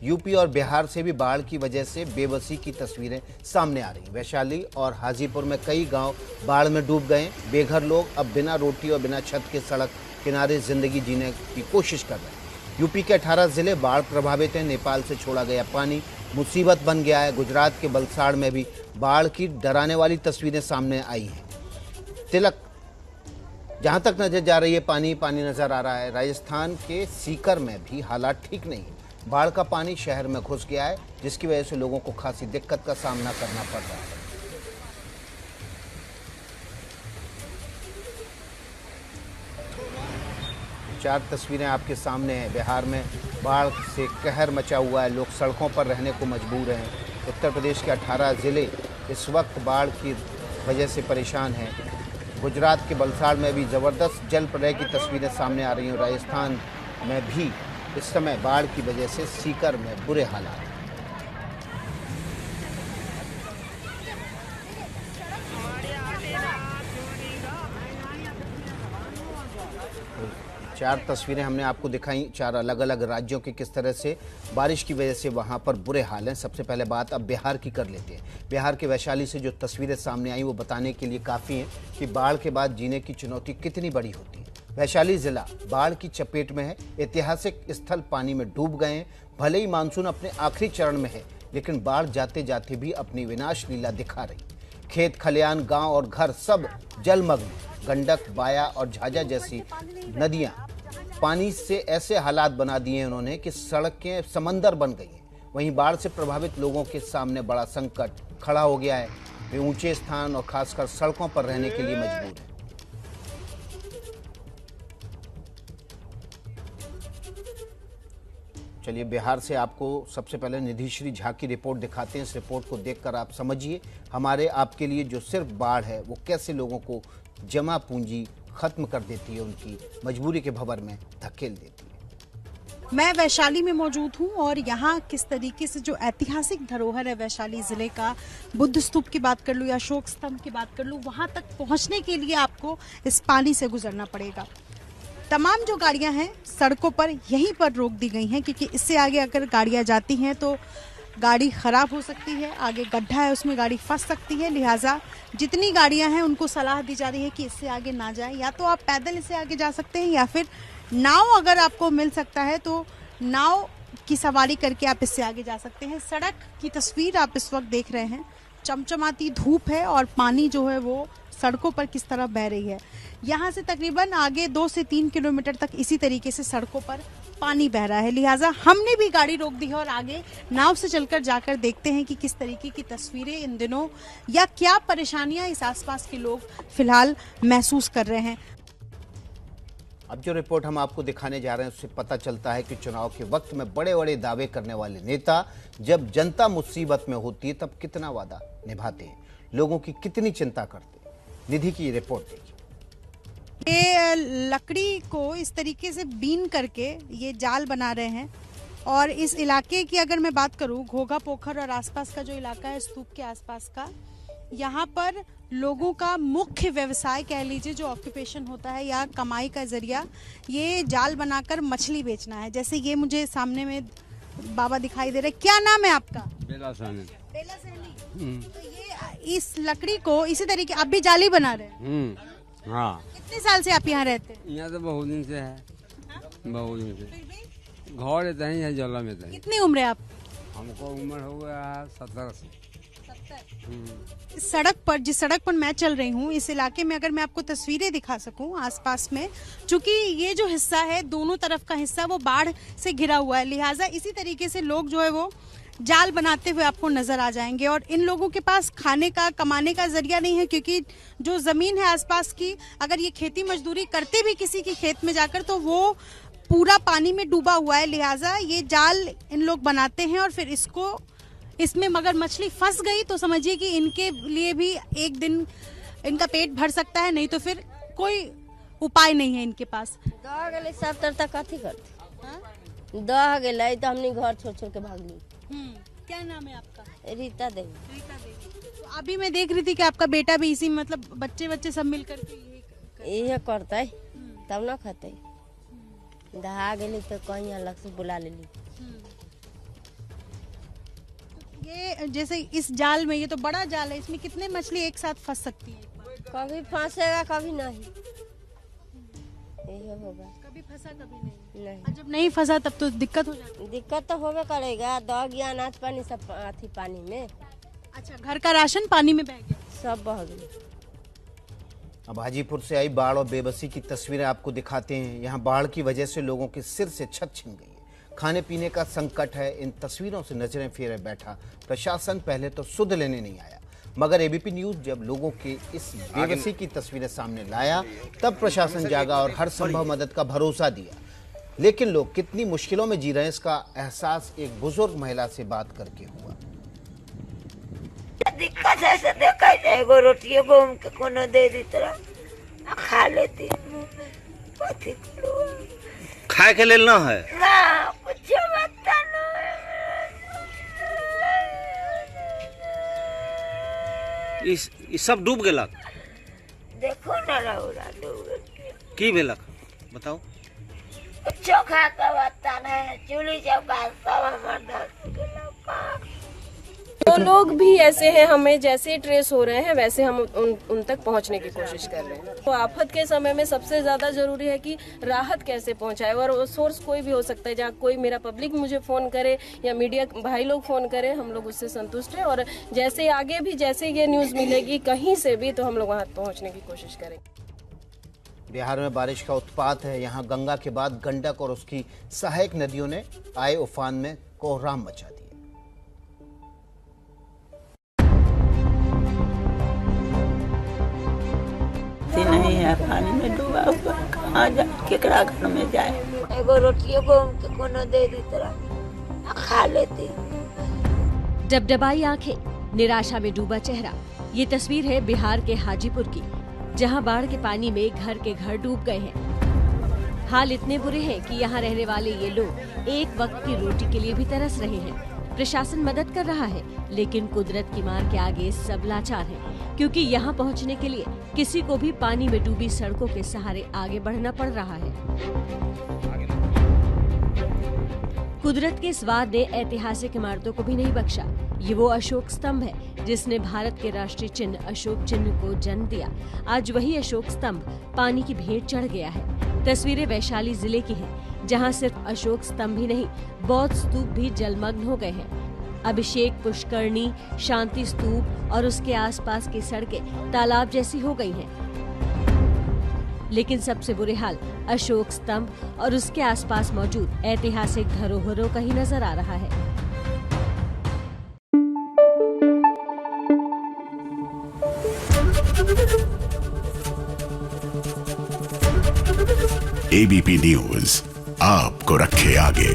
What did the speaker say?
UP और बिहार से भी बाढ़ की वजह से बेबसी की तस्वीरें सामने आ रही। वैशाली और हाजीपुर में कई गांव बाढ़ में डूब गए। बेघर लोग अब बिना रोटी और बिना छत के सड़क किनारे जिंदगी जीने की कोशिश कर रहे हैं। यूपी के 18 जिले बाढ़ प्रभावित हैं। नेपाल से छोड़ा गया पानी मुसीबत बन गया है। गुजरात के वलसाड़ में भी बाढ़ की डराने वाली तस्वीरें सामने आई हैं। तिलक जहां तक नजर जा रही है पानी पानी नजर आ रहा है। राजस्थान के सीकर में भी हालात ठीक नहीं है। बाढ़ का पानी शहर में घुस गया है, जिसकी वजह से लोगों को खासी दिक्कत का सामना करना पड़ रहा है। चार तस्वीरें आपके सामने हैं। बिहार में बाढ़ से कहर मचा हुआ है। लोग सड़कों पर रहने को मजबूर हैं। उत्तर प्रदेश के 18 जिले इस वक्त बाढ़ की वजह से परेशान हैं। गुजरात के वलसाड़ में भी ज़बरदस्त जल प्रलय की तस्वीरें सामने आ रही हैं। राजस्थान में भी इस समय बाढ़ की वजह से सीकर में बुरे हालात हैं। चार तस्वीरें हमने आपको दिखाई, चार अलग अलग राज्यों के किस तरह से बारिश की वजह से वहां पर बुरे हाल हैं। सबसे पहले बात अब बिहार की कर लेते हैं। बिहार के वैशाली से जो तस्वीरें सामने आई वो बताने के लिए काफ़ी हैं कि बाढ़ के बाद जीने की चुनौती कितनी बड़ी होती है। वैशाली जिला बाढ़ की चपेट में है। ऐतिहासिक स्थल पानी में डूब गए हैं। भले ही मानसून अपने आखिरी चरण में है, लेकिन बाढ़ जाते जाते भी अपनी विनाश लीला दिखा रही। खेत खलियान, गांव और घर सब जलमग्न। गंडक, बाया और झाझा जैसी नदियां पानी से ऐसे हालात बना दिए हैं उन्होंने कि सड़कें समंदर बन गई हैं। वहीं बाढ़ से प्रभावित लोगों के सामने बड़ा संकट खड़ा हो गया है। वे ऊंचे स्थान और खासकर सड़कों पर रहने के लिए मजबूर हैं। चलिए बिहार से आपको सबसे पहले निधिश्री झा की रिपोर्ट दिखाते हैं। इस रिपोर्ट को देखकर आप समझिए हमारे आपके लिए जो सिर्फ बाढ़ है वो कैसे लोगों को जमा पूंजी खत्म कर देती है, उनकी मजबूरी के भंवर में धकेल देती है। मैं वैशाली में मौजूद हूं और यहाँ किस तरीके से जो ऐतिहासिक धरोहर है वैशाली जिले का, बुद्ध स्तूप की बात कर लूँ या अशोक स्तंभ की बात कर लूँ, वहां तक पहुंचने के लिए आपको इस पानी से गुजरना पड़ेगा। तमाम जो गाड़ियां हैं सड़कों पर यहीं पर रोक दी गई हैं, क्योंकि इससे आगे अगर गाड़ियां जाती हैं तो गाड़ी खराब हो सकती है, आगे गड्ढा है उसमें गाड़ी फंस सकती है। लिहाजा जितनी गाड़ियां हैं उनको सलाह दी जा रही है कि इससे आगे ना जाएं। या तो आप पैदल इससे आगे जा सकते हैं या फिर नाव अगर आपको मिल सकता है तो नाव की सवारी करके आप इससे आगे जा सकते हैं। सड़क की तस्वीर आप इस वक्त देख रहे हैं। चमचमाती धूप है और पानी जो है वो सड़कों पर किस तरह बह रही है। यहाँ से तकरीबन आगे 2 से 3 किलोमीटर तक इसी तरीके से सड़कों पर पानी बह रहा है। लिहाजा हमने भी गाड़ी रोक दी है और आगे नाव से चलकर जाकर देखते हैं कि किस तरीके की तस्वीरें इन दिनों या क्या परेशानियां इस आसपास के लोग फिलहाल महसूस कर रहे हैं। अब जो रिपोर्ट हम आपको दिखाने जा रहे हैं उससे पता चलता है कि चुनाव के वक्त में बड़े बड़े दावे करने वाले नेता जब जनता मुसीबत में होती है तब कितना वादा निभाते हैं, लोगों की कितनी चिंता करते हैं। निधि की रिपोर्ट देखिए। ये लकड़ी को इस तरीके से बीन करके ये जाल बना रहे हैं और इस इलाके की अगर मैं बात करूं, घोघा पोखर और आसपास का जो इलाका है स्तूप के आसपास का, यहाँ पर लोगों का मुख्य व्यवसाय कह लीजिए जो ऑक्यूपेशन होता है या कमाई का जरिया, ये जाल बनाकर मछली बेचना है। जैसे ये मुझे सामने में बाबा दिखाई दे रहे, क्या नाम है आपका? बेला सहनी। बेला सहनी। तो ये इस लकड़ी को इसी तरीके आप भी जाली बना रहे हैं? हाँ। कितने साल से आप यहाँ रहते हैं? यहाँ तो बहुत दिन से है। बहुत दिन से घर रहते हैं यहाँ जला में। कितनी उम्र है आपकी? हमको उम्र हो गया 70 से। सड़क पर, जिस सड़क पर मैं चल रही हूँ, इस इलाके में अगर मैं आपको तस्वीरें दिखा सकूं आसपास में, चूंकि ये जो हिस्सा है दोनों तरफ का हिस्सा वो बाढ़ से घिरा हुआ है, लिहाजा इसी तरीके से लोग जो है वो जाल बनाते हुए आपको नजर आ जाएंगे। और इन लोगों के पास खाने का, कमाने का जरिया नहीं है, क्योंकि जो जमीन है आसपास की, अगर ये खेती मजदूरी करते भी किसी के खेत में जाकर तो वो पूरा पानी में डूबा हुआ है। लिहाजा ये जाल इन लोग बनाते हैं और फिर इसमें मगर मछली फंस गई तो समझिए कि इनके लिए भी एक दिन इनका पेट भर सकता है, नहीं तो फिर कोई उपाय नहीं है इनके पास। दह गेले सब तर तक कथी करते, दह गेले तो हमने घर छोड़ छोड़ के भाग ली। क्या नाम है आपका? रीता देवी। रीता देवी। तो अभी मैं देख रही थी कि आपका बेटा भी इसी, मतलब बच्चे सब मिलकर के ये करते तब न खाते। दहा गेली तो कहीं अलग से बुला लेली। ये जैसे इस जाल में, ये तो बड़ा जाल है, इसमें कितने मछली एक साथ फंस सकती है? कभी फंसेगा कभी नहीं, यही होगा। कभी फंसा कभी नहीं। नहीं, और जब नहीं फंसा तब तो दिक्कत हो जाती है। दिक्कत तो होबे करेगा, दह गया अनाज पानी सब अथी पानी में, अच्छा, घर का राशन पानी में बह गया। सब बह गया। अब हाजीपुर से आई बाढ़ और बेबसी की तस्वीरें आपको दिखाते हैं। यहाँ बाढ़ की वजह से लोगों के सिर से छत छिन गई है, खाने पीने का संकट है। इन तस्वीरों से नजरें फेरे बैठा प्रशासन पहले तो सुध लेने नहीं आया, मगर एबीपी न्यूज जब लोगों के इस बेबसी की तस्वीरें सामने लाया तब प्रशासन जागा और हर संभव मदद का भरोसा दिया। लेकिन लोग कितनी मुश्किलों में जी रहे हैं इसका एहसास एक बुजुर्ग महिला से बात करके हुआ। दिक्कत है से देखा एगो रोटियो गहूम के कोनो दे दी तरह खा लेती। खाए के लेल ना है ना कुछ बता ना। इस सब डूब गेलक। देखो ना रौरा डूब गई। की भेलक बताओ। चोखा का बता है, चूल्ही चौका सब हमार धस गेलक। तो लोग भी ऐसे हैं, हमें जैसे ट्रेस हो रहे हैं वैसे हम उन तक पहुंचने की कोशिश कर रहे हैं। तो आफत के समय में सबसे ज्यादा जरूरी है कि राहत कैसे पहुंचाए, और वो सोर्स कोई भी हो सकता है, जहाँ कोई मेरा पब्लिक मुझे फोन करे या मीडिया भाई लोग फोन करे, हम लोग उससे संतुष्ट हैं। और जैसे आगे भी जैसे ये न्यूज मिलेगी कहीं से भी तो हम लोग वहाँ पहुँचने की कोशिश करेंगे। बिहार में बारिश का उत्पात है। यहाँ गंगा के बाद गंडक और उसकी सहायक नदियों ने आए उफान में कोहराम मचा दिया। नहीं है, पानी में डूबा हुआ, कहाँ जाए, केकरा घर में जाए। एगो रोटियो गहूम के कोनो दे दी तरह खा लेती। डबडबाई आंखें, निराशा में डूबा चेहरा, ये तस्वीर है बिहार के हाजीपुर की, जहां बाढ़ के पानी में घर के घर डूब गए हैं। हाल इतने बुरे हैं कि यहाँ रहने वाले ये लोग एक वक्त की रोटी के लिए भी तरस रहे हैं। प्रशासन मदद कर रहा है, लेकिन कुदरत की मार के आगे सब लाचार हैं, क्योंकि यहाँ पहुँचने के लिए किसी को भी पानी में डूबी सड़कों के सहारे आगे बढ़ना पड़ रहा है। कुदरत के इस वार ने ऐतिहासिक इमारतों को भी नहीं बख्शा। ये वो अशोक स्तंभ है जिसने भारत के राष्ट्रीय चिन्ह अशोक चिन्ह को जन्म दिया। आज वही अशोक स्तंभ पानी की भेंट चढ़ गया है। तस्वीरें वैशाली जिले की हैं, जहां सिर्फ अशोक स्तंभ ही नहीं, बौद्ध स्तूप भी जलमग्न हो गए हैं। अभिषेक पुष्करणी, शांति स्तूप और उसके आसपास की सड़कें तालाब जैसी हो गई हैं। लेकिन सबसे बुरे हाल अशोक स्तंभ और उसके आसपास मौजूद ऐतिहासिक धरोहरों का ही नजर आ रहा है। एबीपी न्यूज आपको रखे आगे।